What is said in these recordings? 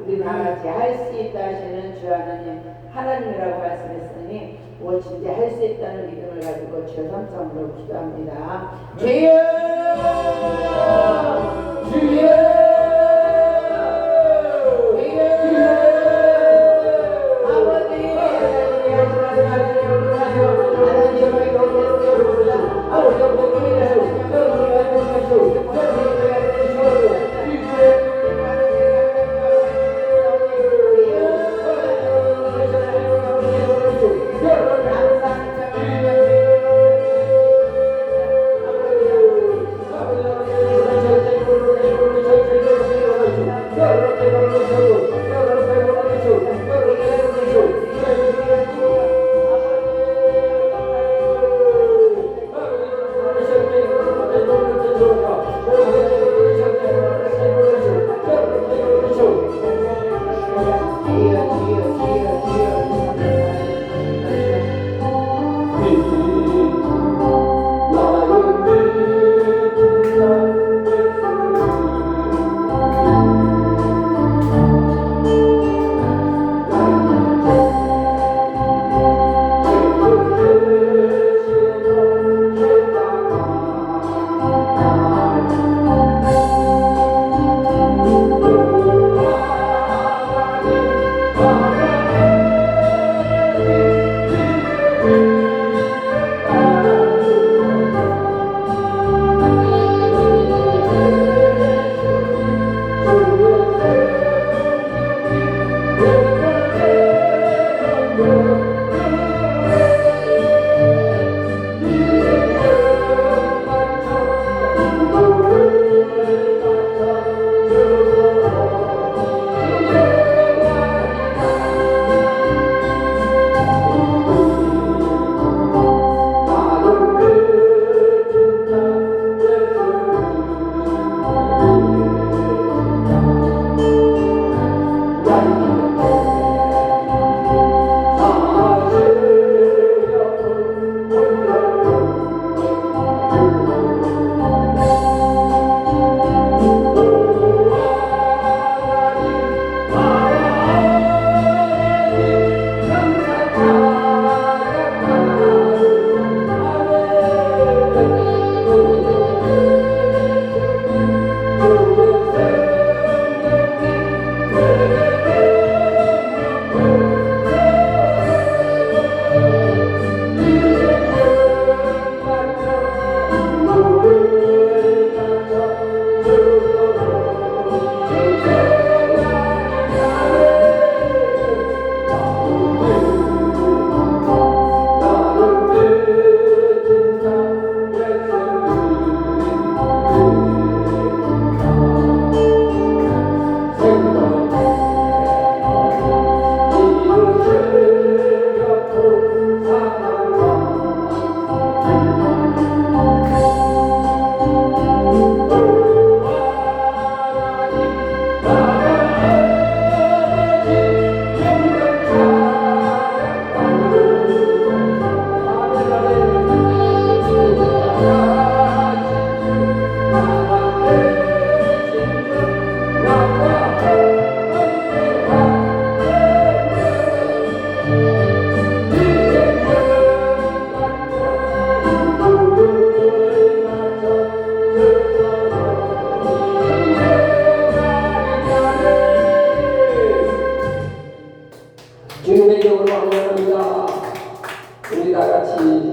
우리 다 같이 할 수 있다 하시는 주 하나님 하나님이라고 말씀했으니 무엇인지 할 수 있다는 믿음을 가지고 주여 삼성으로 기도합니다. 주여 주여 다시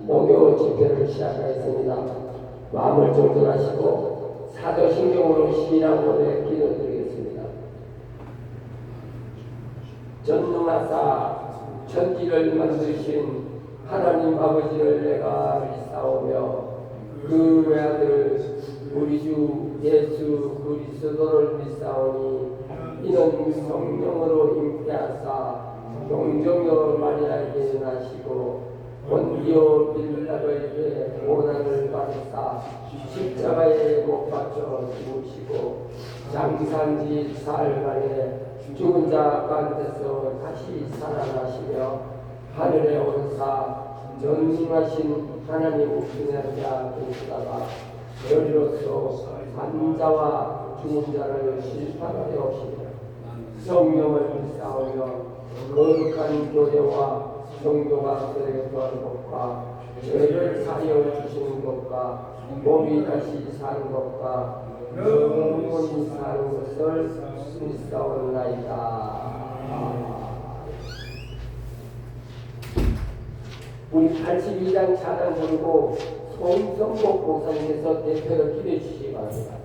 목요 집회를 시작하겠습니다. 마음을 정돈하시고 사도신경으로 신이라고 노래 기도드리겠습니다. 전능하사 천지를 만드신 하나님 아버지를 내가 믿사오며 그 외아들 우리 주 예수 그리스도를 믿사오니 이는 성령으로 잉태하사 동정녀 마리아에게 나시고 본디오 빌라도에게 고난을 받으사 십자가에 못 박혀 죽으시고 장산지 사흘만에 죽은 자 가운데서 다시 살아나시며 하늘에 오르사 전능하신 하나님 우편자 되시다가 너희로서 산자와 죽은 자를 심판하여 오시며 성령을 쌓으며 거룩한 교회와 성도가 되게 구하는 것과 죄를 사하여 주시는 것과 몸이 다시 사는 것과 영원히 사는 것을 믿사옵나이다. 우리 82장 찬양 부르고 송성복 목사님께서 대표로 기도해 주시기 바랍니다.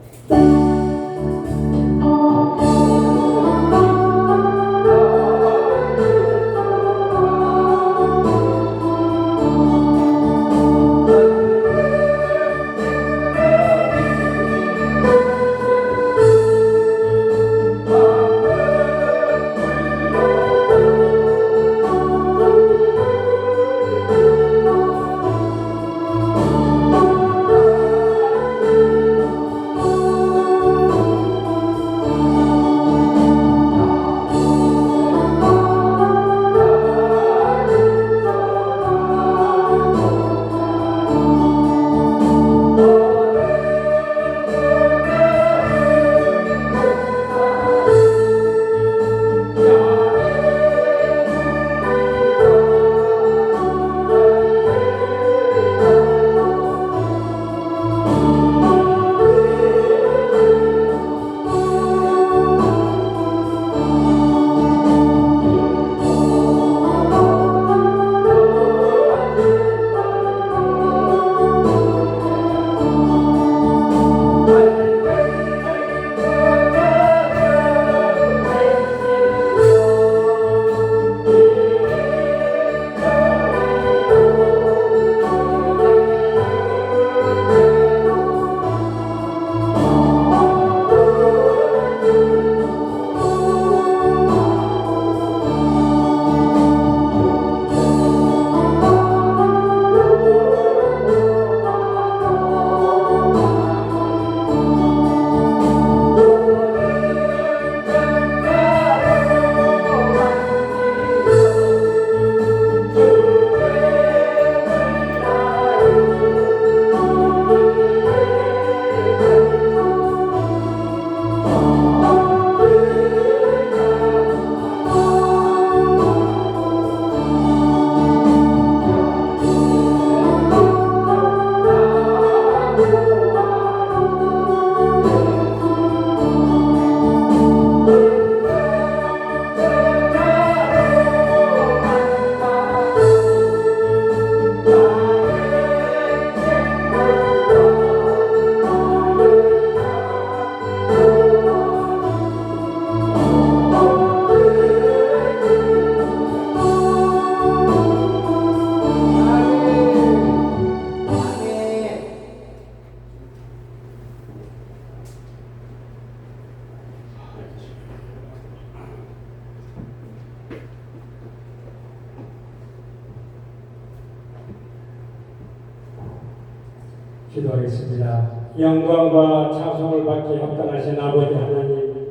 기도하겠습니다. 영광과 찬송을 받기 합당하신 아버지 하나님,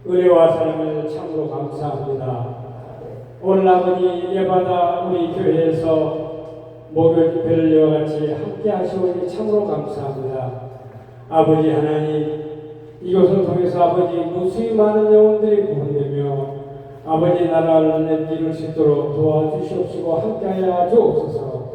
은혜와 사랑을 참으로 감사합니다. 오늘 아버지 예배다 우리 교회에서 목요 집회를 이와 같이 함께 하시오니 참으로 감사합니다. 아버지 하나님, 이것을 통해서 아버지 무수히 많은 영혼들이 구원되며 아버지 나라를 이룰 수 있도록 도와주시옵시고 함께하여 주옵소서.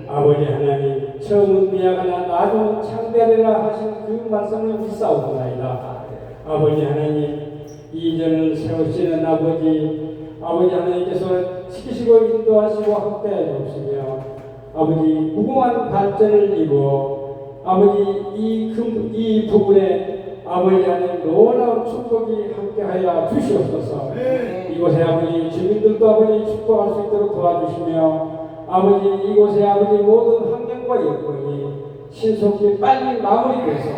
아버지 하나님, 처음은 미약하나 나중은 창대하리라 하신 그 말씀을 믿사옵나이다. 아버지 하나님, 이전을 세우시는 아버지 하나님께서 지키시고 인도하시고 함께하여 주시며 아버지 무궁한 발전을 이루어 아버지 이 부분에 아버지 하나님 놀라운 축복이 함께하여 주시옵소서. 이곳에 아버지 주민들도 아버지 축복할 수 있도록 도와주시며 아버지 이곳에 아버지 모든 환경과 여건이 신속히 빨리 마무리돼서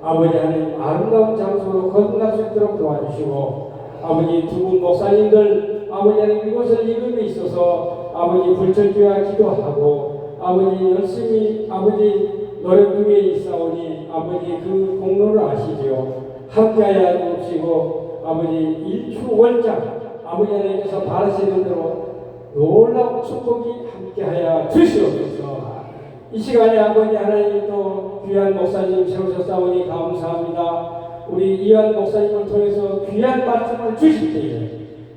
아버지 하나님 아름다운 장소로 거듭날 수 있도록 도와주시고 아버지 두 분 목사님들 아버지 하나님 이곳을 이름에 있어서 아버지 불철주야 기도하고 아버지 열심히 아버지 노력 중에 있사오니 아버지 그 공로를 아시지요. 함께하여 주시고 아버지 일추월장 아버지 하나님께서 바라시는 대로 놀라운 축복이 함께하여 주시옵소서. 이 시간에 아버지 하나님 또 귀한 목사님 세우셨사오니 감사합니다. 우리 이한 목사님을 통해서 귀한 말씀을 주실 때에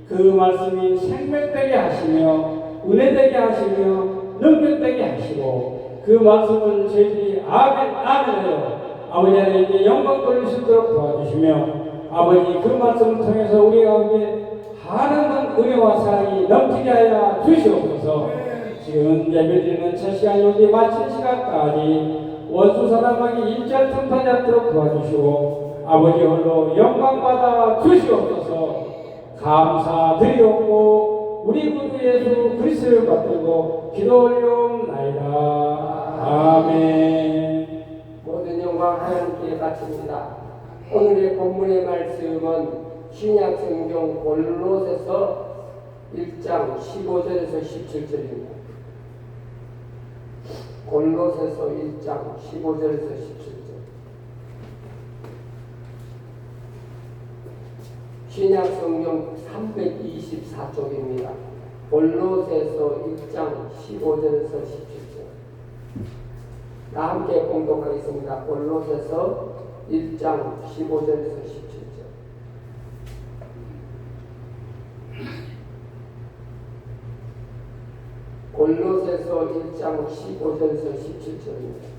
그 말씀이 생명되게 하시며 은혜되게 하시며 능력되게 하시고 그 말씀을 저희들이 아멘 아멘하여 아버지 하나님께 영광 돌릴 수 있도록 도와주시며 아버지 그 말씀을 통해서 우리 가운데 하나님 은혜와 사랑이 넘치게 하여 주시옵소서. 지금 예배드리는 첫 시간이 오지 마칠 시간까지 원수 사람에게 일절 틈타지 않도록 도와주시고 아버지 홀로 영광받아 주시옵소서. 감사드리옵고 우리 구주 예수 그리스도를 받들고 기도 올려옵나이다. 아멘. 모든 영광 하나님께 바칩니다. 오늘의 본문의 말씀은 신약성경 골로새서 1장 15절에서 17절입니다. 골로새서 1장 15절에서 17절. 신약성경 324쪽입니다. 골로새서 1장 15절에서 17절. 다 함께 공독하겠습니다. 골로새서 1장 15절에서 17절. 골로새서 1장 15절에서 17절입니다.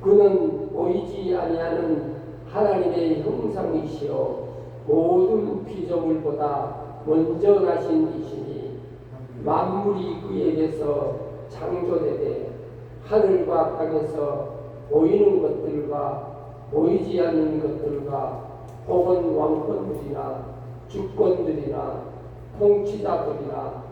그는 보이지 아니하는 하나님의 형상이시여 모든 피조물보다 먼저 나신 이시니 만물이 그에게서 창조되되 하늘과 땅에서 보이는 것들과 보이지 않는 것들과 혹은 왕권들이나 주권들이나 통치자들이나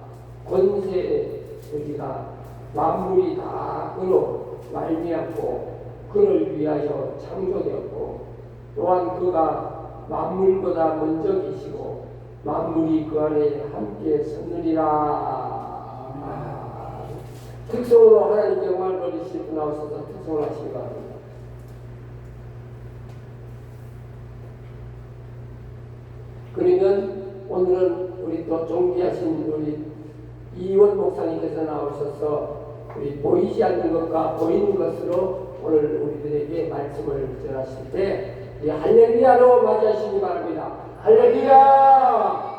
권세들이나 만물이 다 그로 말미암고 그를 위하여 창조되었고 또한 그가 만물보다 먼저 계시고 만물이 그 안에 함께 섰느니라. 특성으로 하나님께 영광을 돌리실 분 나오셔서 특성을 하시기 바랍니다. 그러면 오늘은 우리 또 존귀하신 우리 이원 목사님께서 나오셔서 우리 보이지 않는 것과 보이는 것으로 오늘 우리들에게 말씀을 전하실 때 할렐루야로 맞이하시기 바랍니다. 할렐루야.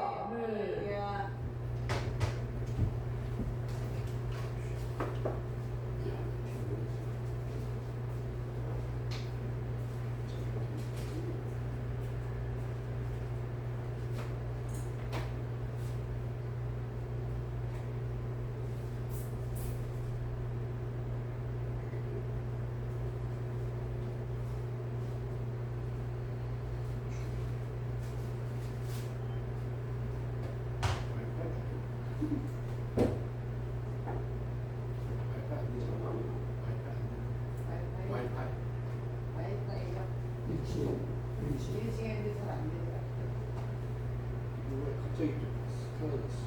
갑자기 좀 사라졌어.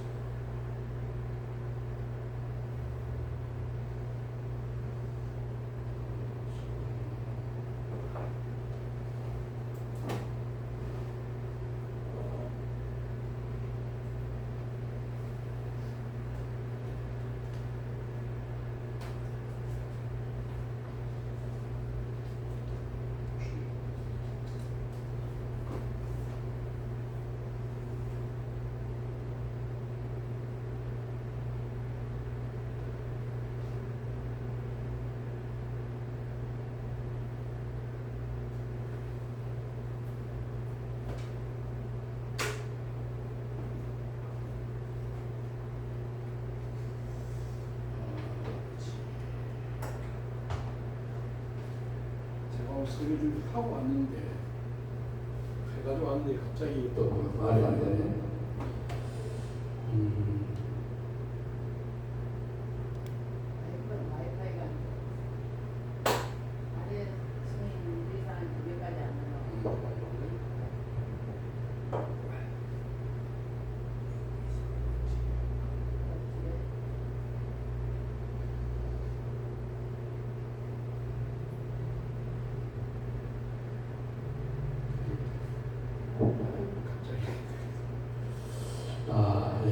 세계 준비 하고 왔는데 해가지고 왔는데 갑자기 또 말이 안 되네. 와이파이가 아래 수익 이상 몇 가지 안 나와. 아, 예.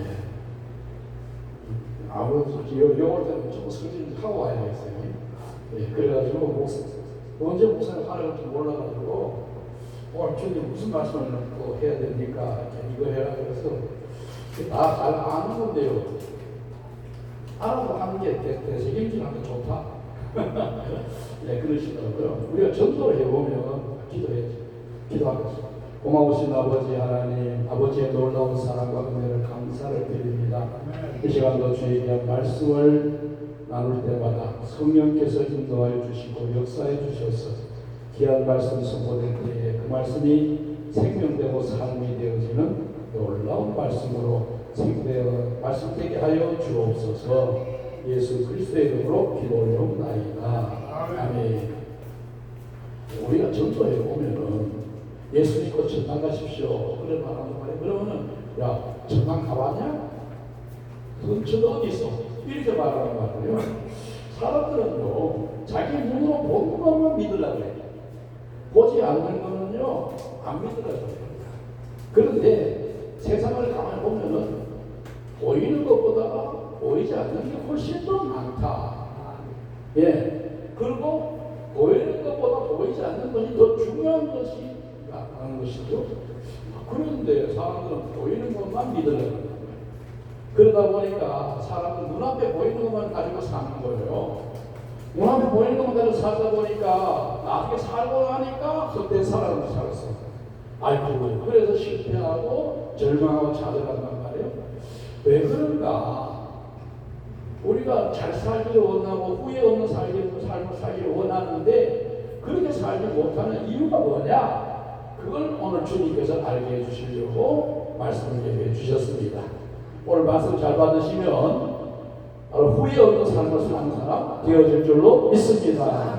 아무래도 요걸 때는 좀 성질 하고 와야 되겠어요. 예, 그래가지고 언제 목사님 하려고 좀 몰라가지고 오늘 주님 무슨 말씀을 또 해야 됩니까? 이거 해라 그래서 다 잘 아는 건데요. 알아도 하는 게 대책임진하는 게 좋다. 네, 그러시더라고요. 우리가 전도를 해보면 기도하겠습니다. 고마우신 아버지 하나님, 아버지의 놀라운 사랑과 은혜를 감사를 드립니다. 이 시간도 주에게 말씀을 나눌 때마다 성령께서 인도하여 주시고 역사해 주셔서 귀한 말씀 선포될 때에 그 말씀이 생명되고 삶이 되어지는 놀라운 말씀으로 말씀되게 하여 주옵소서. 예수 그리스도의 이름으로 기도 올려옵나이다. 아멘. 우리가 전도해 보면은 예수 믿고 천당 가십시오. 그래 말하는 말이에요. 그러면은 야 천당 가봤냐? 근처도 어디 있어? 이렇게 말하는 말이에요. 사람들은요 자기 눈으로 보는 것만 믿으려고 해요. 보지 않는 거는요 안 믿으려고 해요. 그런데 세상을 가만히 보면은 보이는 것보다 보이지 않는 게 훨씬 더 많다. 예. 그리고 보이는 것보다 보이지 않는 것이 더 중요한 것이 하는 것이죠. 그런데 사람들은 보이는 것만 믿으려고 합니다. 그러다 보니까 사람은 눈앞에 보이는 것만 가지고 사는 거예요. 눈앞에 보이는 것만 가지고 살다 보니까 나중에 살고 나니까 헛된 사람을 살았어. 아이고, 그래서 실패하고 절망하고 좌절한단 말이에요. 왜 그런가? 우리가 잘 살기를 원하고 후회 없는 삶을 살기를 원하는데 그렇게 살지 못하는 이유가 뭐냐? 그걸 오늘 주님께서 알게 해주시려고 말씀을 얘기해 주셨습니다. 오늘 말씀 잘 받으시면 후회 없는 삶을 사는 사람 되어질 줄로 믿습니다.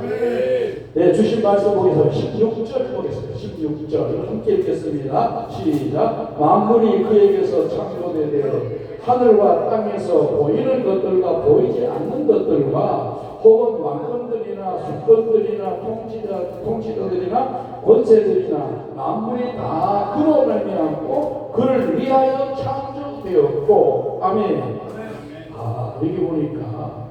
네, 주신 말씀 보겠습니다. 16절 보겠습니다. 16절 함께 읽겠습니다. 시작. 만물이 그에게서 창조되되 하늘과 땅에서 보이는 것들과 보이지 않는 것들과 혹은 왕권들이나 수권들이나 통치자들이나 권세들이나 만물이 다 그로 말미암고 그를 위하여 창조되었고 아멘. 아, 여기 보니까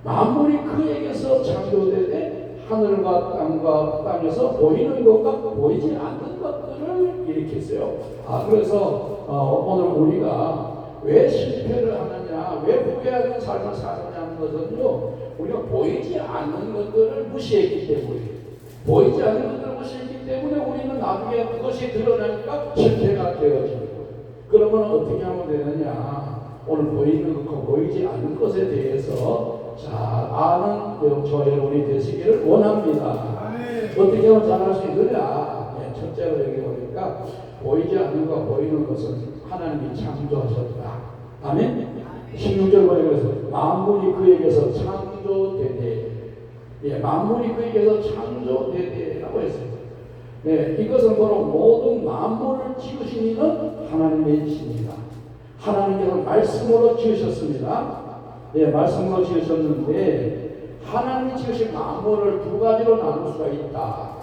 만물이 그에게서 창조되되 하늘과 땅에서 보이는 것과 보이지 않는 것들을 일으켰어요. 아, 그래서 오늘 우리가 왜 실패를 하느냐, 왜 후회하는 삶을 사느냐 하는 것은요, 우리가 보이지 않는 것들을 무시했기 때문에, 보이지 않는 것들을 무시했기 때문에 우리는 나중에 그것이 드러나니까 실패가 되어지는 거예요. 그러면 어떻게 하면 되느냐? 오늘 보이는 것과 보이지 않는 것에 대해서 잘 아는 저 여러분이 되시기를 원합니다. 어떻게 하면 잘할 수 있느냐? 네, 첫째로 여기 보니까 보이지 않는 것과 보이는 것은 하나님이 창조하셨다. 아멘? 16절 보니까 만물이 그에게서 창조되되, 예, 만물이 그에게서 창조되되라고 했어요. 예, 이것은 바로 모든 만물을 지으신 이는 하나님이십니다. 하나님께서 말씀으로 지으셨습니다. 예, 말씀으로 지으셨는데 하나님이 지으신 만물을 두 가지로 나눌 수가 있다.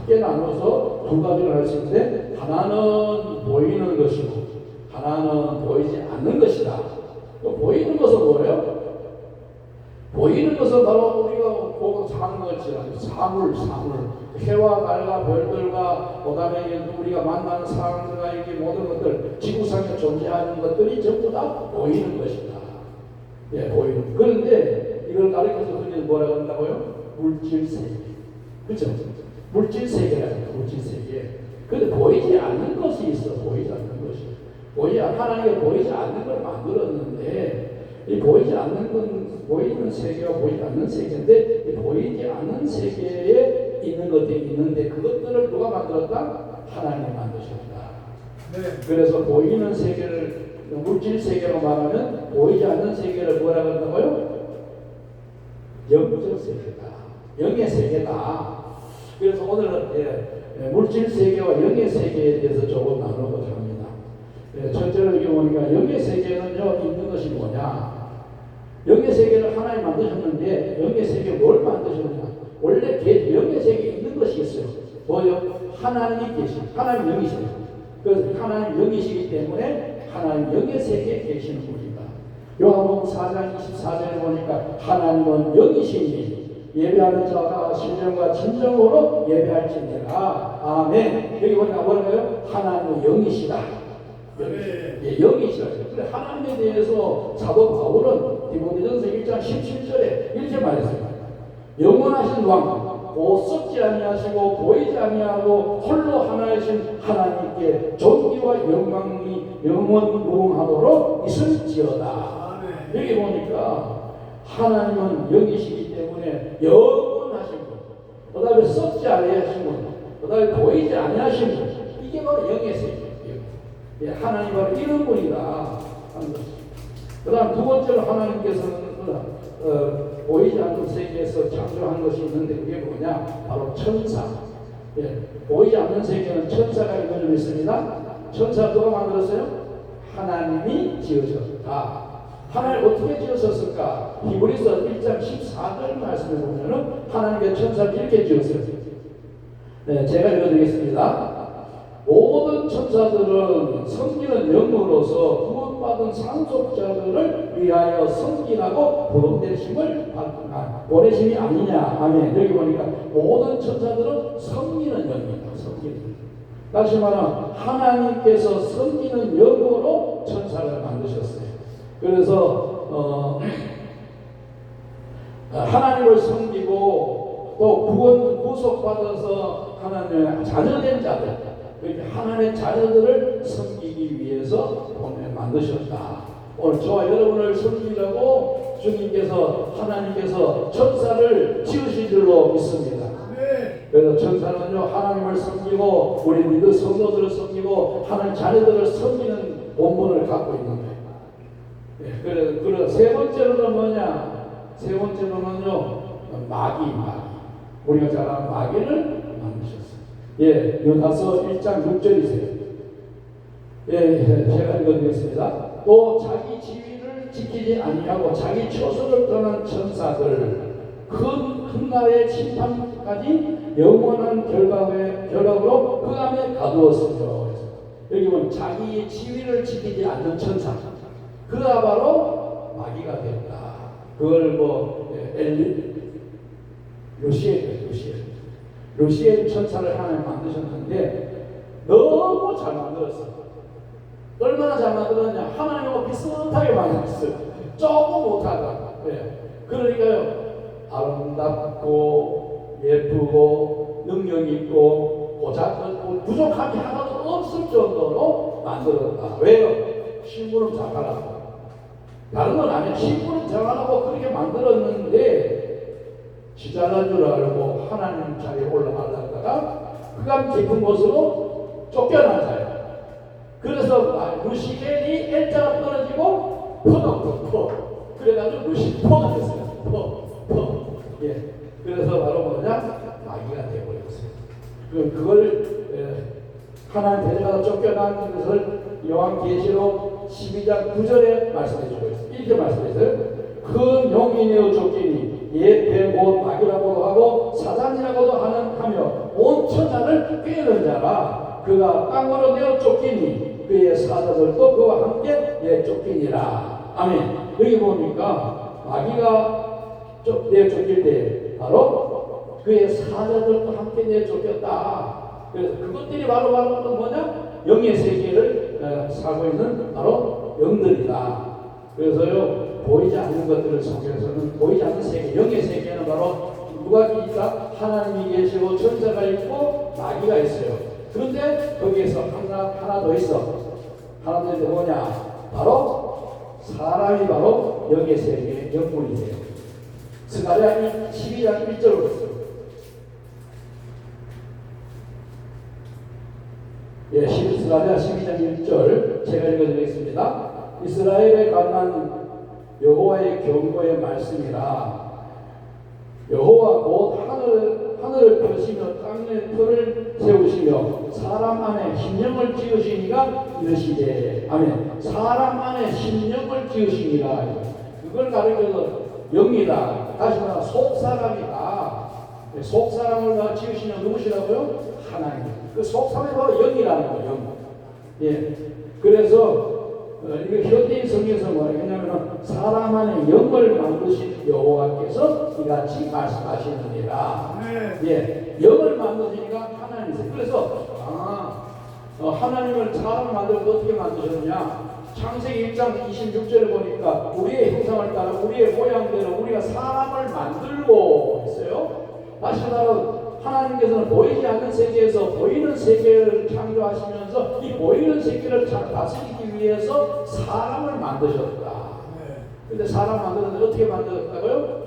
크게 나눠서 두 가지로 할 수 있는데 하나는 보이는 것이고 하나는 보이지 않는 것이다. 보이는 것은 뭐예요? 보이는 것은 바로 우리가 보고 사는 것이라 사물, 해와 달과 별들과 그다음에 우리가 만나는 사람들과 이렇게 모든 것들 지구상에 존재하는 것들이 전부 다 보이는 것이다. 예, 보이는. 그런데 이걸 가르쳐서 흔히 뭐라 그런다고요? 물질 세계. 그렇죠? 물질 세계라니까, 물질 세계. 그런데 보이지 않는 것이 있어. 보이지 않는 것이. 하나님이 보이지 않는 걸 만들었는데 이 보이지 않는 건 보이는 세계와 보이지 않는 세계인데 이 보이지 않는 세계에 있는 것들이 있는데 그것들을 누가 만들었다? 하나님이 만드셨다. 네. 그래서 보이는 세계를 물질 세계로 말하면 보이지 않는 세계를 뭐라 그런다고요? 영적 세계다. 영의 세계다. 그래서 오늘은 물질 세계와 영의 세계에 대해서 조금 나누고자 합니다. 첫째로 여기 보니까 영의 세계는요, 있는 것이 뭐냐? 영의 세계를 하나님 만드셨는데 영의 세계 뭘 만드셨냐? 원래 영의 세계에 있는 것이 있어요. 뭐요? 하나님이 계신, 하나님 영이시죠. 그래서 하나님 영이시기 때문에 하나님 영의 세계에 계시는 분이다. 요한복음 4장 24절에 보니까 하나님은 영이시니 예배하는 자가 신령과 진정으로 예배할지니라. 아멘. 여기 보니까 뭐라고요? 하나님은 영이시다. 예, 영이시다. 그래 하나님에 대해서 사도 바울은 디모데전서 1장 17절에 이렇게 말했습니다. 영원하신 왕, 곧 썩지 아니하시고 보이지 아니하고 홀로 하나이신 하나님께 존귀와 영광이 영원무궁하도록 있을지어다. 여기 보니까 하나님은 영이시기 때문에 영원하신 분, 그 다음에 썩지 아니하신 분, 그 다음에 보이지 아니하신 분, 이게 바로 영의 세계예요. 예, 하나님 바로 이런 분이다 하는 것입니다. 그 다음 두 번째로 하나님께서는 보이지 않는 세계에서 창조한 것이 있는데 그게 뭐냐? 바로 천사. 예, 보이지 않는 세계는 천사가 이루어져 있습니다. 천사 누가 만들었어요? 하나님이 지으셨다. 하나님 어떻게 지으셨을까? 히브리서 1장 14절 말씀에 보면은 하나님의 천사를 이렇게 지었어요. 네, 제가 읽어드리겠습니다. 모든 천사들은 섬기는 영으로서 구원받은 상속자들을 위하여 섬기라고 부름되심을 보내심이 아니냐. 아멘. 여기 보니까 모든 천사들은 섬기는 영입니다. 섬기는 영. 다시 말하면 하나님께서 섬기는 영으로 천사를 만드셨어요. 그래서 하나님을 섬기고 또 구속받아서 하나님의 자녀된 자들, 하나님의 자녀들을 섬기기 위해서 만드셨다. 오늘 저와 여러분을 섬기라고 주님께서 하나님께서 천사를 지으신 줄로 믿습니다. 그래서 천사는요 하나님을 섬기고 우리 믿은 성도들을 섬기고 하나님 자녀들을 섬기는 본분을 갖고 있는 거예요. 그래서 세 번째로는 뭐냐? 세 번째로는요 마귀. 우리가 잘 아는 마귀를 만드셨어요. 예, 요나서 1장 6절이세요. 예, 제가 읽어드리겠습니다. 또 자기 지위를 지키지 아니하고 자기 처소를 떠난 천사들 큰 날의 심판까지 영원한 결박으로 그 안에 가두었으며. 여기 보면 자기의 지위를 지키지 않는 천사, 그가 바로 마귀가 됐다. 그걸 루시엘 천사를 하나님 만드셨는데 너무 잘 만들었어요. 얼마나 잘 만들었냐? 하나님하고 비슷하게 만들었어요. 조금 못하다. 네. 그러니까요 아름답고 예쁘고 능력 있고 부족함이 하나도 없을 정도로 만들었다. 왜요? 심부름 잘하라고. 다른 건 아니에요. 심부름 잘하라고 그렇게 만들었는데 지잘난 줄 알고 하나님 자리에 올라가려다가 흑암 깊은 곳으로 쫓겨나자요. 그래서 루시엘이 L자가 떨어지고 퍼가 붙고 그래가지고 루시퍼가 됐어요. 예. 그래서 바로 뭐냐? 마귀가 되어버렸어요. 그걸 하나님 데려가서 쫓겨난 것을 요한계시록 12장 9절에 말씀해주고 있어요. 이렇게 말씀했어요. 큰 용인이여 쫓기니 옛 곧 마귀라고도 하고 사단이라고도 하며 온 천하를 꿰는 자라. 그가 땅으로 내어 쫓기니 그의 사자들도 그와 함께 쫓기니라. 아멘. 여기 보니까 마귀가 내쫓길 때 바로 그의 사자들도 함께 내쫓겼다. 그래서 그것들이 바로 뭐냐? 영의 세계를 살고 있는 바로 영들이다. 그래서요 보이지 않는 것들을 속에서는 보이지 않는 세계, 영의 세계는 바로 누가 있다? 하나님이 계시고 천사가 있고 마귀가 있어요. 그런데 거기에서 하나 더 있어. 하나 더 있는데 뭐냐? 바로 사람이 바로 영의 세계의 영물이에요. 스가랴 12장 1절로 했어요. 예, 시스라야 12장 1절 제가 읽어드리겠습니다. 이스라엘에 관한 여호와의 경고의 말씀이라. 여호와 곧 하늘을 펴시며 땅에 털을 세우시며 사람 안에 심령을 지으시니가 이르시되. 아멘. 사람 안에 심령을 지으시니가. 그걸 가르쳐서 영이다. 다시 말하면 속사람이다. 속사람을 지으시는 누구시라고요? 하나님. 그 속사람이 바로 영이라는 거예요. 영. 예. 그래서 이거 현대인 성경에서 뭐냐면 사람 안에 영을 만드신 여호와께서 이같이 말씀하시느니라. 예. 영을 만드시니까 하나님이세요. 그래서 하나님을 사람을 만들고 어떻게 만드셨느냐? 창세기 1장 26절을 보니까 우리의 형상을 따라 우리의 모양대로 우리가 사람을 만들고 했어요. 다시 말하면 하나님께서는 보이지 않는 세계에서 보이는 세계를 창조하시면서 이 보이는 세계를 다스리기 위해서 사람을 만드셨다. 근데 사람 만드는데 어떻게 만들었다고요?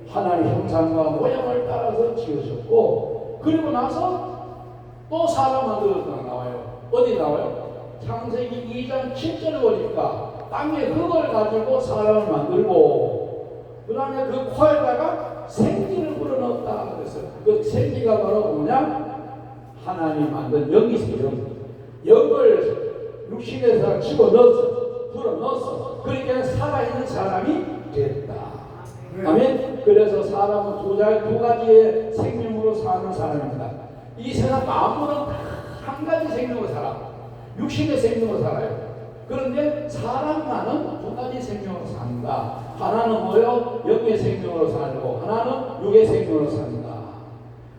하나님의 형상과 모양을 따라서 지으셨고, 그리고 나서 또 사람 만들었다가 나와요. 어디 나와요? 창세기 2장 7절을 보니까 땅에 흙을 가지고 사람을 만들고, 그 다음에 그 코에다가 생기를 불어넣었다 그랬어요. 그 생기가 바로 뭐냐? 하나님 만든 영이세요. 영을 육신에서 집어넣어서 불어넣어서 그러니까 살아있는 사람이 됐다. 아멘. 그래서 사람은 두 가지의 생명으로 사는 사람입니다. 이 세상 만물은 한 가지 생명으로 살아. 육신의 생명으로 살아요. 그런데 사람만은 두 가지 생명으로 산다. 하나는 뭐요? 영의 생명으로 살고 하나는 육의 생명으로 산다.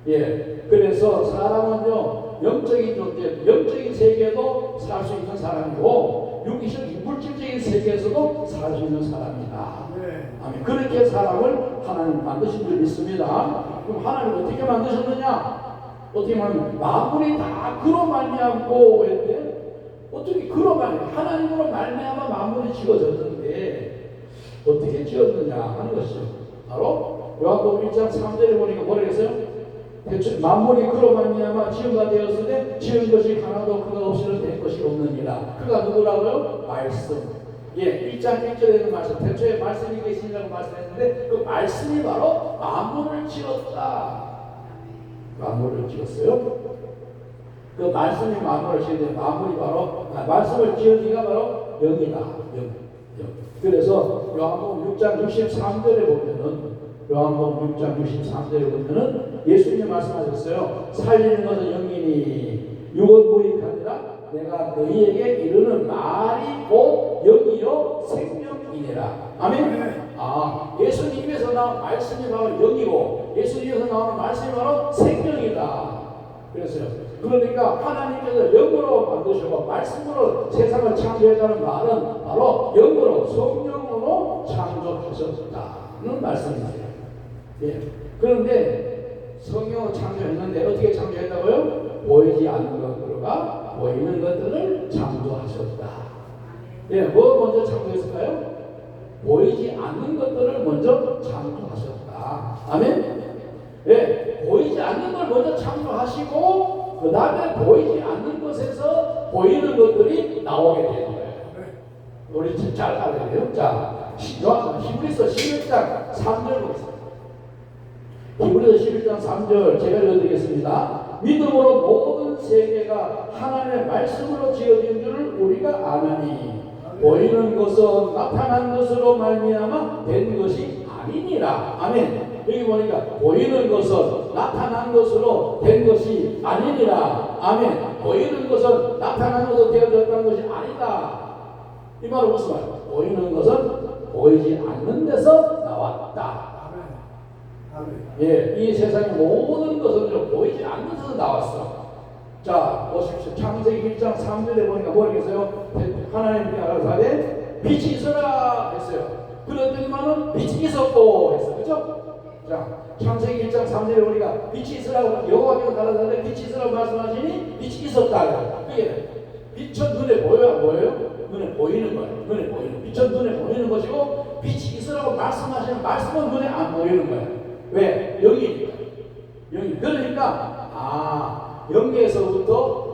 예, 그래서 사람은요 영적인 존재, 영적인 세계도 살 수 있는 사람이고 물질적인 세계에서도 살 수 있는 사람이다. 아멘. 그렇게 사람을 하나님 만드신 줄 믿습니다. 그럼 하나님 어떻게 만드셨느냐? 어떻게 말하면 만물이 다 그로 말미암고 했대. 어떻게 그로 하나님으로 말미암아 만물이 지어졌는데 어떻게 지었느냐 하는 것이죠. 바로 요한복음 1장 3절에 보니까 뭐라겠어요? 대충 만물이 그로 말미암아 지음바 되었으되 지은 것이 하나도 그가 없이는 된 것이 없느니라. 그가 누구라고요? 말씀. 예, 1장 1절에는 말씀. 대초에 말씀이 계시니라고 말씀했는데 그 말씀이 바로 만물을 지었다. 만물을 지었어요. 그 말씀이 만물을 지었는데 만물이 바로 말씀을 지은 이가 바로 영이다. 영. 그래서 요한복음 6장 63절에 보면은 요한복음 6장 63절에 보면은 예수님이 말씀하셨어요. 살리는 것은 영이니 육은 무익하니라. 내가 너희에게 이르는 말이 곧 영이요 생명이니라. 아멘. 예수님에서 나온 말씀이 바로 영이고 예수님에서 나오는 말씀이 바로 생명이다. 그랬어요. 그러니까 하나님께서 영으로 만드시고 말씀으로 세상을 창조했다는 말은 바로 영으로 성령으로 창조하셨다는 말씀이세요. 예. 그런데 성령으로 창조했는데 어떻게 창조했다고요? 보이지 않는 것들과 보이는 것들을 창조하셨다. 예, 뭐 먼저 창조했을까요? 보이지 않는 것들을 먼저 창조하셨다. 아멘. 예, 보이지 않는 걸 먼저 창조하시고 그 다음에 보이지 않는 것에서 보이는 것들이 나오게 되는 거예요. 우리 잘 알아야 돼요. 자, 히브리서 11장 3절 보겠습니다. 히브리서 11장 3절 제가 읽어드리겠습니다. 믿음으로 모든 세계가 하나님의 말씀으로 지어진 줄을 우리가 아나니 보이는 것은 나타난 것으로 말미암아 된 것이 아니니라. 아멘. 여기 보니까 보이는 것은 나타난 것으로 된 것이 아니니라. 아멘. 보이는 것은 나타난 것으로 되어졌다는 것이 아니다. 이 말은 무슨 말이야? 보이는 것은 보이지 않는 데서 나왔다. 예, 이 세상의 모든 것은 보이지 않는 데서 나왔어. 자, 보십시오. 창세기 1장 3절에 보니까 뭐라겠어요? 하나님이 가라사대 빛이 있어라 했어요. 그랬더니만은 빛이 있었고 했어. 그죠? 자, 창세기 1장 3절에 보니까 빛이 있으라고 여호와께서 가라사대 빛이 있으라고 말씀하시니 빛이 있었다. 그게 빛은 눈에 보여요? 뭐예요? 눈에 보이는 거예요. 눈에 보이는. 빛은 눈에 보이는 것이고 빛이 있으라고 말씀하시는 말씀은 눈에 안 보이는 거예요. 왜? 영이니까. 영이. 그러니까 영계에서부터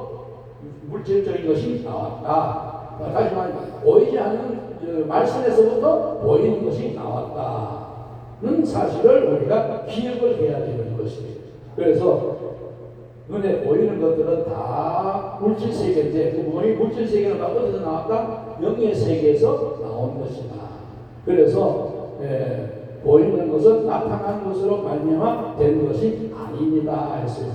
물질적인 것이 나왔다. 다시 말하면 보이지 않는 말씀에서부터 보이는 것이 나왔다는 사실을 우리가 기억을 해야 되는 것입니다. 그래서 눈에 보이는 것들은 다 물질 세계인데 그 물질 세계는 어디서 나왔다? 영의 세계에서 나온 것이다. 그래서 보이는 것은 나타난 것으로 말미암아 된 것이 아닙니다 했어요.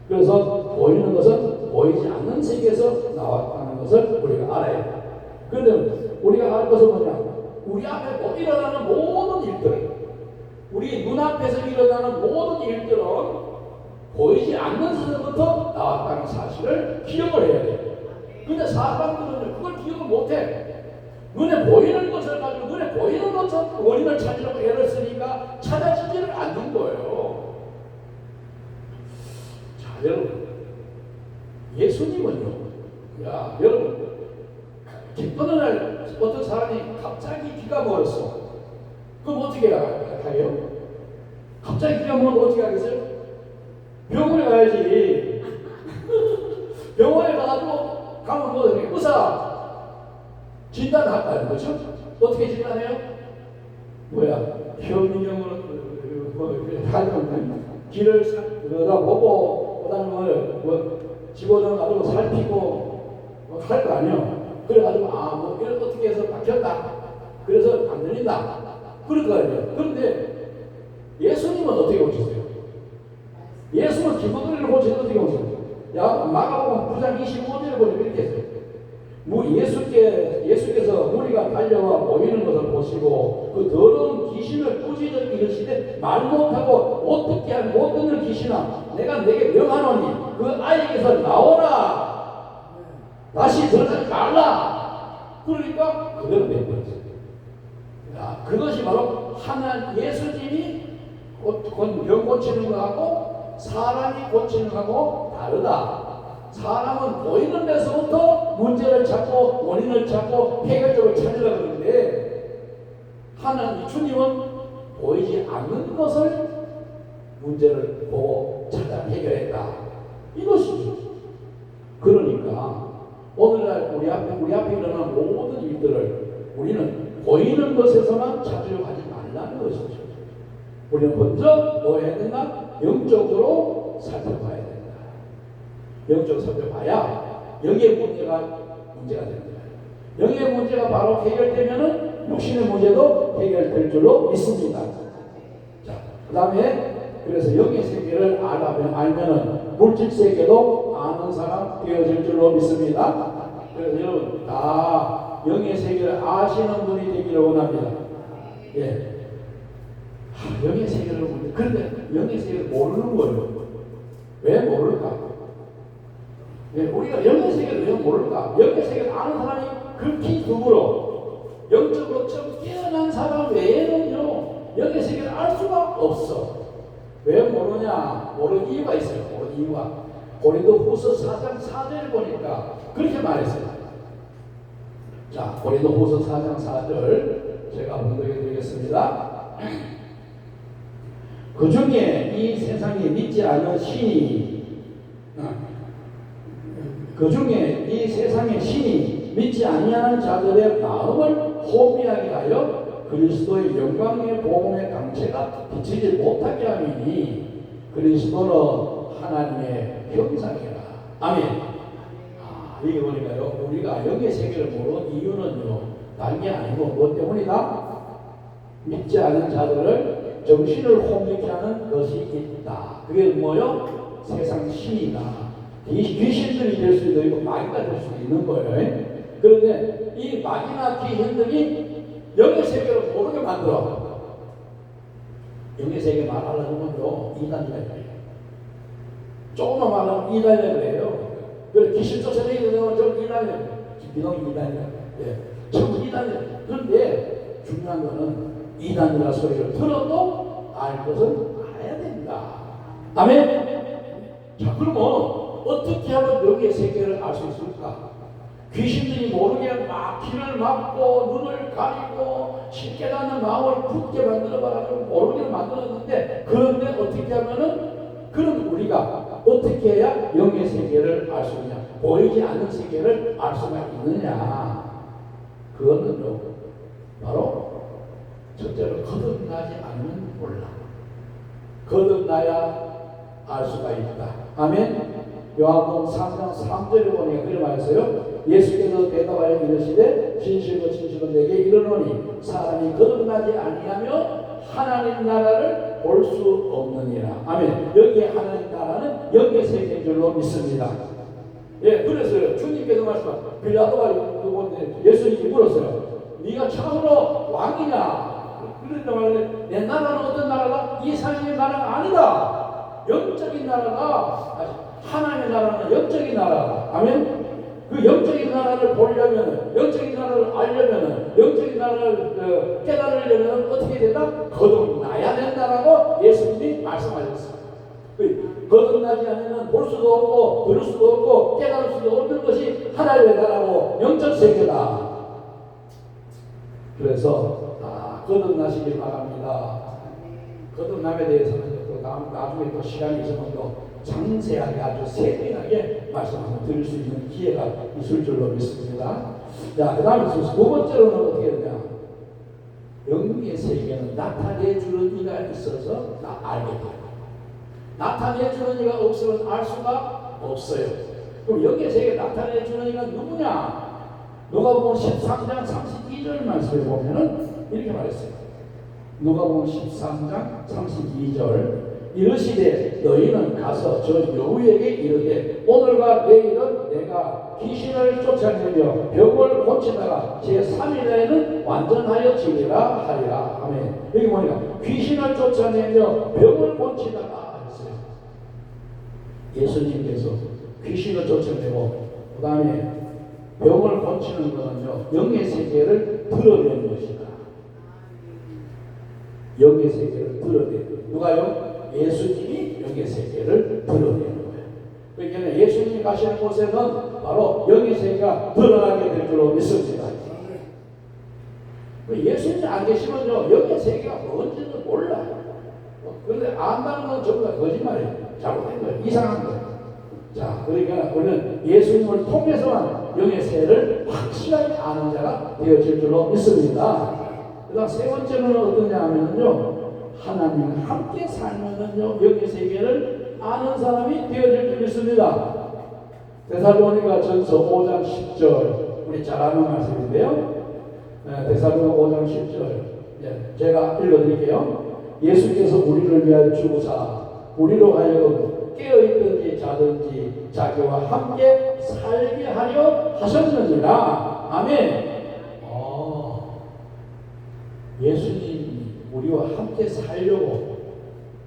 그래서 보이는 것은 보이지 않는 세계에서 나왔다는 것을 우리가 알아야 돼요. 그런데 우리가 알 것은 뭐냐? 우리 앞에 일어나는 모든 일들, 우리 눈앞에서 일어나는 모든 일들은 보이지 않는 것부터 나왔다는 사실을 기억을 해야 돼요. 근데 사람들은 그걸 기억을 못해. 눈에 보이는 것을 가지고 눈에 보이는 것을 원인을 찾으려고 애를 쓰니까 찾아지지를 않는 거예요. 자, 여러분, 예수님은요, 야, 여러분, 어느 날 어떤 사람이 갑자기 귀가 멀었어. 그럼 어떻게 해요? 갑자기 귀가 멀면 어떻게 하겠어요? 병원에 가야지. 병원에 가가지고 가면 뭐 의사 진단할까요? 그렇죠? 어떻게 진단해요? 뭐야? 현미경으로 하면 귀를 들여다보고 그다음에 뭐 집어넣어가지고 살피고 할 거 아니에요. 그래가지고 뭐 이걸 어떻게 해서 박혔다. 그래서 안 들린다. 그럴 거 아니에요. 그런데 예수님은 어떻게 오셨어요? 예수는 기본을 고치는 어떻게 오셨어요? 야, 마가복음 9장 25절에 보니까 이렇게 했어요. 예수께서 무리가 달려와 모이는 것을 보시고 그 더러운 귀신을 꾸짖어 이르시되 말 못하고 어떻게 하면 못 듣는 귀신아 내가 내게 명하노니 그 아이에게서 나오라. 다시 들어가지 말라. 그러니까 그대로 된 거죠. 야, 그것이 바로 예수님이 병 고치는 거하고 사람이 고치는 거하고 다르다. 사람은 보이는 데서부터 문제를 찾고 원인을 찾고 해결점을 찾으려고 그러는데 주님은 보이지 않는 것을 문제를 보고 찾아 해결했다. 이것이죠. 그러니까 오늘날 우리 앞에 일어난 모든 일들을 우리는 보이는 것에서만 찾으려고 하지 말라는 것이죠. 우리는 먼저 뭐 해야 된다? 영적으로 살펴봐야 된다. 영적으로 살펴봐야 영의 문제가 됩니다. 영의 문제가 바로 해결되면은 육신의 문제도 해결될 줄로 믿습니다. 자, 그 다음에 그래서 영의 세계를 알면은 물질 세계도 아는 사람 되어질 줄로 믿습니다. 그래서 여러분 다 영의 세계를 아시는 분이 되기를 원합니다. 예. 영의 세계를 모르는데 그런데 영의 세계를 모르는 거예요. 왜 모를까? 우리가 영의 세계를 왜 모를까? 영의 세계를 아는 사람이 극히 드물어. 영적으로 좀 깨어난 사람 외에는요 영의 세계를 알 수가 없어. 왜 모르냐? 모르는 이유가 있어요. 모르는 이유가 고린도후서 4장 4절을 보니까 그렇게 말했어요. 자, 고린도후서 4장 4절 제가 봉독해 드리겠습니다. 그 중에 이 세상에 믿지 않는 신이 믿지 아니하는 자들의 마음을 혼미하게 하여 그리스도의 영광의 복음의 강체가 비치지 못하게 하니 그리스도는 하나님의 형상이라. 아멘. 이게 보니까요 우리가 영의 세계를 모르는 이유는요 다른 게 아니고 무엇 때문이다? 믿지 않는 자들을 정신을 혼미케 하는 것이 있다. 그게 뭐요? 세상 신이다. 귀신들이 될 수도 있고 마귀가 될 수도 있는 거예요. 그런데 이 마귀나 귀신들이 영의 세계를 모르게 만들어. 영의 세계 말하려면요 이단이라 그래요. 조금만 말하면 이단이라 그래요. 그래 귀신 쫓아내게 되면 좀 이단이라 그래요. 비동이 이단이라 그래요. 전부 이단이라 그래요. 그런데 중요한 거는 이단이라 소리를 들어도 알 것은 알아야 된다. 아멘. 자, 그러면 어떻게 하면 영의 세계를 알 수 있을까? 귀신들이 모르게 막 귀를 막고 눈을 가리고 쉽게 닿는 마음을 굳게 만들어봐가지고 모르게 만들었는데 그런데 어떻게 하면은 그런 우리가 어떻게 해야 영의 세계를 알 수 있냐? 보이지 않는 세계를 알 수가 있느냐? 그거는요, 바로 첫째로 거듭나지 않으면 몰라. 거듭나야 알 수가 있다. 아멘. 요한복음 3장 3절에 보니까 그렇게 말했어요. 예수께서 대답하여 이르시되 진실로 진실로 내게 이르노니 사람이 거듭나지 아니하면 하나님 나라를 볼 수 없느니라. 아멘. 여기에 하나님 나라는 영의 세계인 줄로 믿습니다. 예, 그래서요 주님께서 말씀하신 빌라도가 예수님이 물었어요. 네가 참으로 왕이냐? 그런데 말하는데 내 나라는 어떤 나라다? 이 세상의 나라가 아니다. 영적인 나라다. 하나님의 나라는 영적인 나라다. 아멘. 그 영적인 나라를 보려면, 영적인 나라를 알려면, 영적인 나라를 깨달으려면 어떻게 된다? 거듭나야 된다라고 예수님이 말씀하셨어요. 거듭나지 않으면 볼 수도 없고 들을 수도 없고 깨달을 수도 없는 것이 하나님의 나라고 영적 세계다. 그래서 거듭나시길 바랍니다. 거듭남에 대해서는 또 나중에 또 시간이 있으면 또 상세하게 아주 세밀하게 말씀 한번 드릴 수 있는 기회가 있을 줄로 믿습니다. 자, 그 다음에 두 번째로는 어떻게 되냐? 영의 세계는 나타내주는 이가 있어서 알게 돼요. 나타내주는 이가 없으면 알 수가 없어요. 그럼 영의 세계 나타내주는 이가 누구냐? 누가복음 13장 32절 말씀에 보면은 이렇게 말했어요. 누가복음 13장 32절 이르시되 너희는 가서 저 여우에게 이르되 오늘과 내일은 내가 귀신을 쫓아내며 병을 고치다가 제3일에는 완전하여 지리라 하리라. 아멘. 여기 보니까 귀신을 쫓아내며 병을 고치다가 했어요. 예수님께서 귀신을 쫓아내고 그 다음에 병을 고치는 것은요 영의 세계를 드러내는 것이다. 영의 세계를 드러내는 누가요? 예수님이 영의 세계를 드러내는 거예요. 그러니까 예수님이 가시는 곳에는 바로 영의 세계가 드러나게 될 줄로 믿습니다. 예수님이 안 계시면요 영의 세계가 뭔지는 몰라요. 그런데 안다는 건 전부 다 거짓말이에요. 잘못된 거예요. 이상한 거예요. 자, 그러니까 우리는 예수님을 통해서만 영의 세계를 확실하게 아는 자가 되어질 줄로 믿습니다. 그 다음 세 번째는 어떠냐 하면요 하나님과 함께 살면은요 영의 세계를 아는 사람이 되어질 줄 믿습니다. 데살로니가 전서 5장 10절 우리 잘 아는 말씀인데요. 데살로니가 5장 10절 제가 읽어드릴게요. 예수께서 우리를 위하여 죽으사 우리로 하여금 깨어있든지 자든지 자기와 함께 살게 하려 하셨느니라. 아멘. 예수님이 우리와 함께 살려고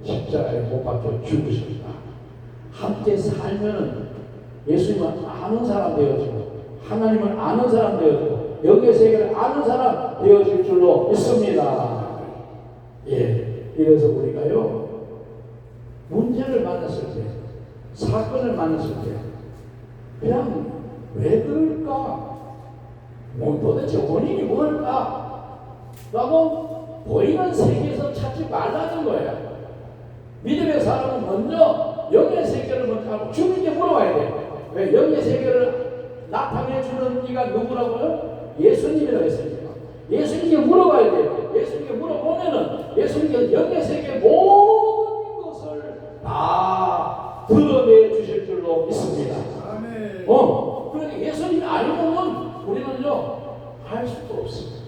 십자가에 못 박혀 죽으셨다. 함께 살면은 예수님을 아는 사람 되어지고 하나님을 아는 사람 되어지고 영의 세계를 아는 사람 되어질 줄로 믿습니다. 예, 이래서 우리가요 문제를 만났을 때, 사건을 만났을 때 그냥 왜 그럴까? 도대체 원인이 뭘까? 라고 보이는 세계에서 찾지 말라는 거예요. 믿음의 사람은 먼저 영의 세계를 먼저 하고 주님께 물어봐야 돼요. 왜? 영의 세계를 나타내주는 이가 누구라고요? 예수님이라고 했으니까. 예수님께 물어봐야 돼요. 예수님께 물어보면은 예수님께서 영의 세계 모든 것을 다 드러내 주실 줄로 믿습니다. 아멘. 그러니까 예수님이 아니면 우리는요 할 수도 없습니다.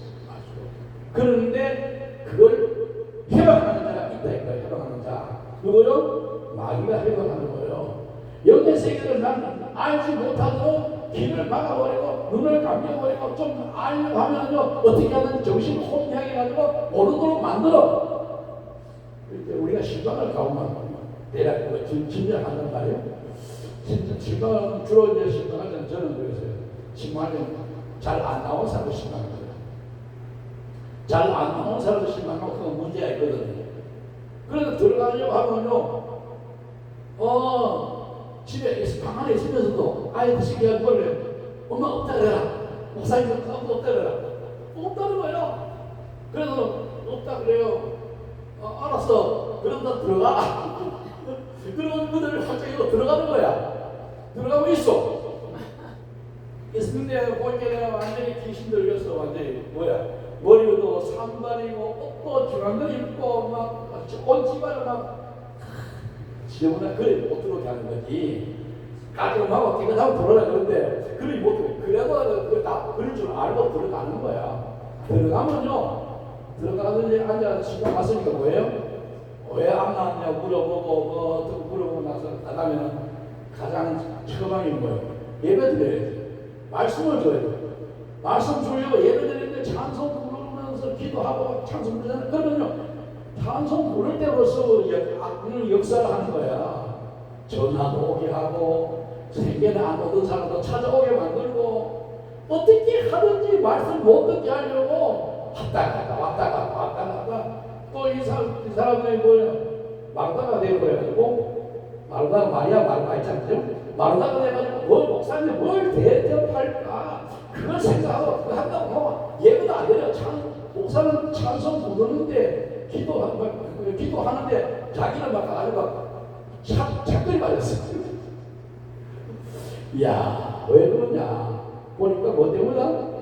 그런데 그걸 해방하는 자가 있다 이거예요. 해방하는 자. 누구요? 마귀가 해방하는 거예요. 영의 세계를 나는 알지 못하도록 귀를 막아버리고 눈을 감겨버리고 좀 알려고 하면요 어떻게 하든 정신을 혼미하게 해가지고 모르도록 만들어. 이제 우리가 실망을 가오면 대략 진정한단 말이에요. 진짜 실망은 주로 이제 실망할 때는 저는 그랬어요. 실망하면 잘 안 나온 사람도 실망해요. 잘 안 나온 사람도 실망하고 그건 문제가 있거든요. 그래서 들어가려고 하면요 집에 방 안에 있으면서도 아이들 시키가 뭐래요? 엄마 없다 그래라. 목사님 없다 그래라. 없다는 거예요. 그래서 없다 그래요. 알았어. 그러다 들어가. 그러면 그들을 갑자기 들어가는 거야. 들어가고 있어. 있는데 보니까 내가 완전히 귀신 들렸어. 완전히 뭐야 머리도 산발이고 옷도 중앙도 입고 막 온 집안을 막 지저분한 그래 못 들어오게 하는 거지. 깔끔하고 깨끗하고 들어오라 그러는데 그래 못 들어. 그래도 다 그럴 줄 알고 들어가는 거야. 들어가면요 들어가서 이제 앉아 시간 왔으니까 뭐예요? 왜 안 나왔냐 물어보고 뭐 어떻게 물어보고 나서 나가면은 가장 처방이 뭐예요? 예배 드려야지. 말씀을 줘야 돼. 말씀 주려고 예배 드리는데 찬송 부르면서 기도하고 찬송 부르잖아요. 그러면요 찬송 부를 때로서 역사를 하는 거야. 전화도 오게 하고 생계는 안 오던 사람도 찾아오게 만들고 어떻게 하든지 말씀 못 듣게 하려고 왔다 갔다 또 이 사람들이 뭐야 마르다가 돼버려가지고 마르다가 마리아 마르다 있잖아요. 마르다가 돼가지고 뭘 목사님 뭘 대접할까 그걸 생각하고 그거 한다고 뭐 예배도 안 드려. 목사는 찬송 부르는데 기도하는데 자기는 막 가지고 착거리 맞았어. 이야 왜 그러냐 보니까 뭐 때문이야?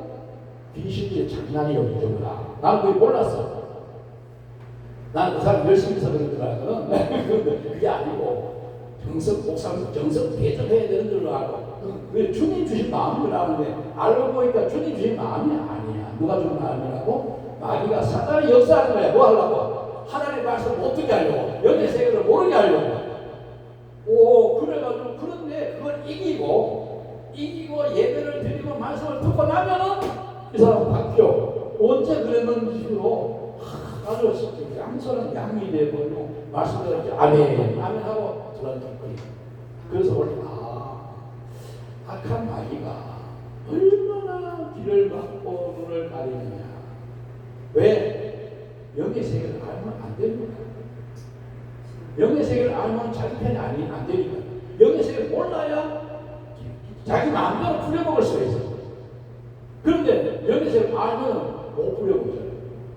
귀신이 장난이 없더구나. 나는 그게 몰랐어. 나는 그 사람 열심히 해서 그런 줄 알거든. 그게 아니고 목사님 정성 대접해야 되는 줄 알고 왜 주님 주신 마음을 아는데 알고 보니까 주님 주신 마음이 아니야. 누가 준 마음이라고? 마귀가 사단이 역사하는 거야. 뭐 하려고? 하나님의 말씀을 못 듣게 하려고. 영의 세계를 모르게 하려고. 오 그래가지고 그런데 그걸 이기고 예배를 드리고 말씀을 듣고 나면은 이 사람 바뀌어. 언제 그랬는지 식으로 아주 양처럼 양이 되고 말씀을 이렇게 아멘 하고 들어가거든요. 그래서 원래 악한 마귀가 얼마나 길을 막고 눈을 가리느냐. 왜? 영의 세계를 알면 안 됩니다. 영의 세계를 알면 자기 편이 안 되니까. 영의 세계를 몰라야 자기 마음대로 부려먹을 수가 있어. 그런데 영의 세계를 알면 못 부려먹어요.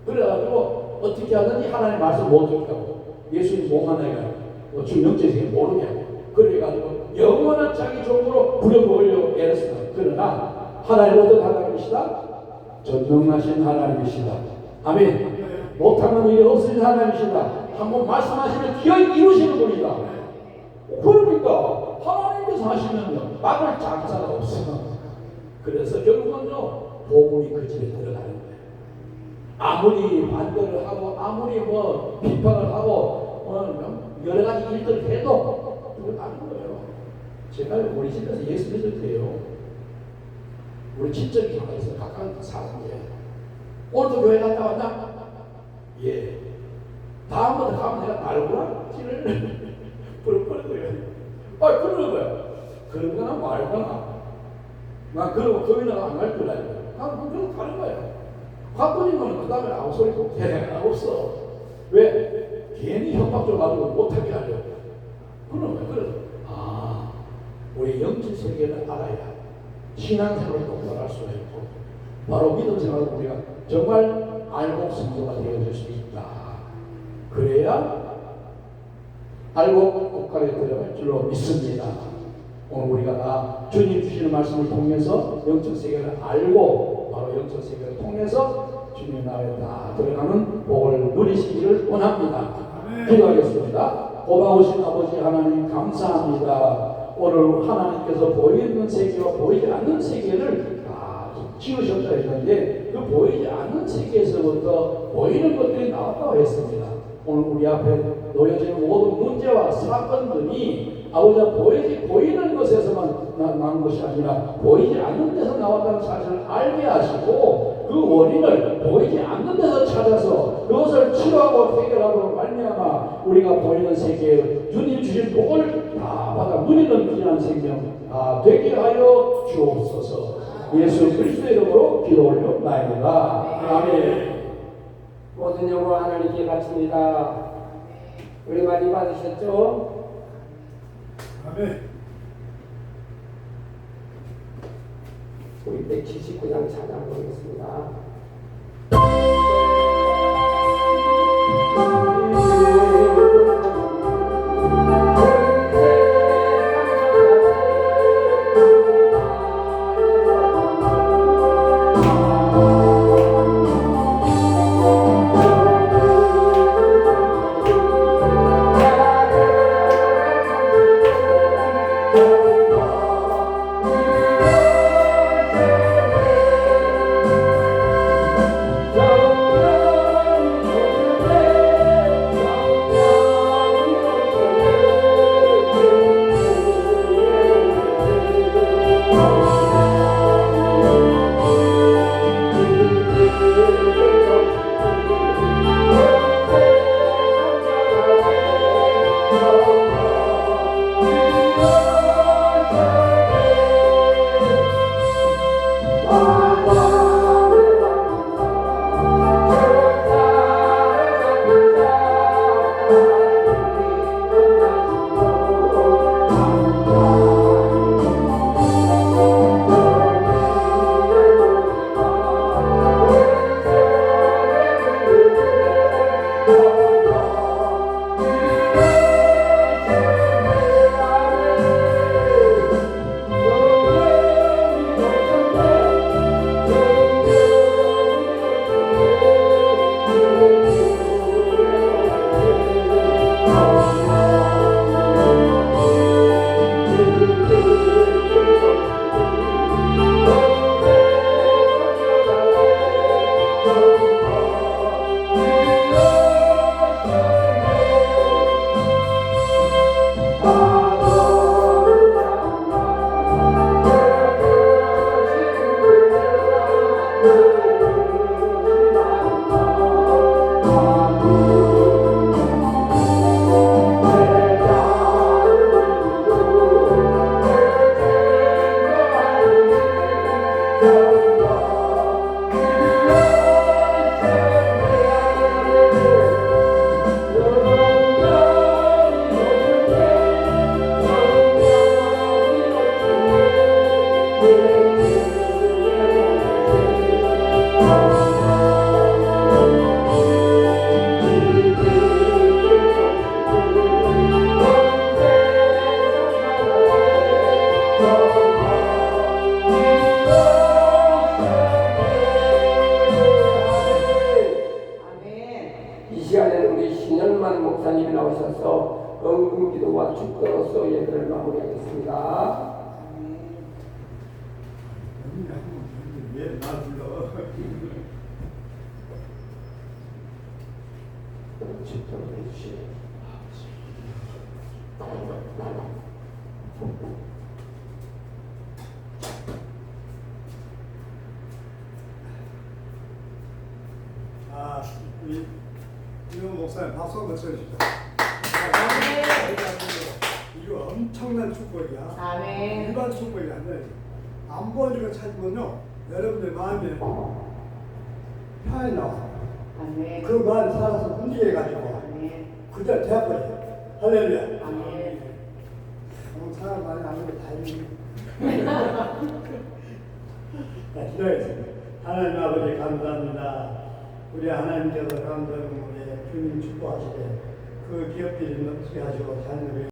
그래가지고 어떻게 하든지 하나님의 말씀 못 듣게 하고 예수님 못 만나게 하고 지금 영적 세계 모르게 하고 그래가지고 영원한 자기 종으로 부려먹으려고 애를 쓰다. 그러나 하나님 어떤 하나님이시다? 전능하신 하나님이시다. 아멘. 못하는 일이 없으신 하나님이시다. 한번 말씀하시면 기어이 이루시는 분이다. 그러니까 하나님께서 하시면요 막을 장사가 없어. 그래서 결국은요 복음이 그 집에 들어가는 거예요. 아무리 반대를 하고 아무리 뭐 비판을 하고 여러 가지 일들을 해도 들어가는 거예요. 제가 우리 집에서 예수 믿을 때요 우리 친척이 하나 있어 가까운 사람이에요. 오늘도 교회 갔다 왔나? 예. 다음부터 가면 내가 말구락지를 부르는 거예요. 그러는 거야. 그런 거나 말거나. 나 그러고 거기다가 안 갈 줄 알고. 난 그냥 가는 거야. 갔더니만 그 다음에 아무 소리 못해. 없어. 왜? 괜히 협박 줘가지고 못하게 하려고. 그런 거야. 그래서 우리 영적 세계를 알아야 신앙생활을 똑바로 할 수가 있고 바로 믿음 생활을 우리가 정말 알고 성도가 되어질 수 있다. 그래야 알고 국가에 들어갈 줄로 믿습니다. 오늘 우리가 다 주님 주시는 말씀을 통해서 영적 세계를 알고 바로 영적 세계를 통해서 주님 나라에 다 들어가는 복을 누리시기를 원합니다. 기도하겠습니다. 고마우신 아버지 하나님 감사합니다. 오늘 하나님께서 보이는 세계와 보이지 않는 세계를 다 지으셨다 했는데 그 보이지 않는 세계에서부터 보이는 것들이 나왔다고 했습니다. 오늘 우리 앞에 놓여진 모든 문제와 사건들이 아버지 보이는 것에서만 나온 것이 아니라 보이지 않는 데서 나왔다는 사실을 알게 하시고 그 원인을 보이지 않는 데서 찾아서 그것을 치료하고 해결하도록 말미암아 우리가 보이는 세계에 주님 주신 복을 다 받아 누리는 귀한 생명 다 되게 하여 주옵소서. 예수 그리스도의 이름으로 기도 올려나이다. 아멘. 모든 영광 하나님께 바칩니다. 우리 많이 받으셨죠? 아멘. 우리 179장 찾아보겠습니다. 목사님이 나오셔서 응금기도와 축도로서 예배를 마무리하겠습니다. 왜 나 불러? 축도를 해주시오. 우리 이용 목사님 박수 한번 쳐주시죠. 이거 엄청난 축복이야. 아멘. 일반 축복이 아니라 안 보여주고 찾으면요, 여러분들 마음에 편이 나와. 아멘. 그 마음 살아서 움직여가지고 아멘. 그저 되어버려. 할렐루야. 아멘. 오늘 사람 많이 나는데 다행이네. 자, 기도하겠습니다. 하나님 아버지 감사합니다. 우리 하나님께서 감사하고 우리 주님 축복하시되 그 기업들이 넘치게 하시고 자녀들이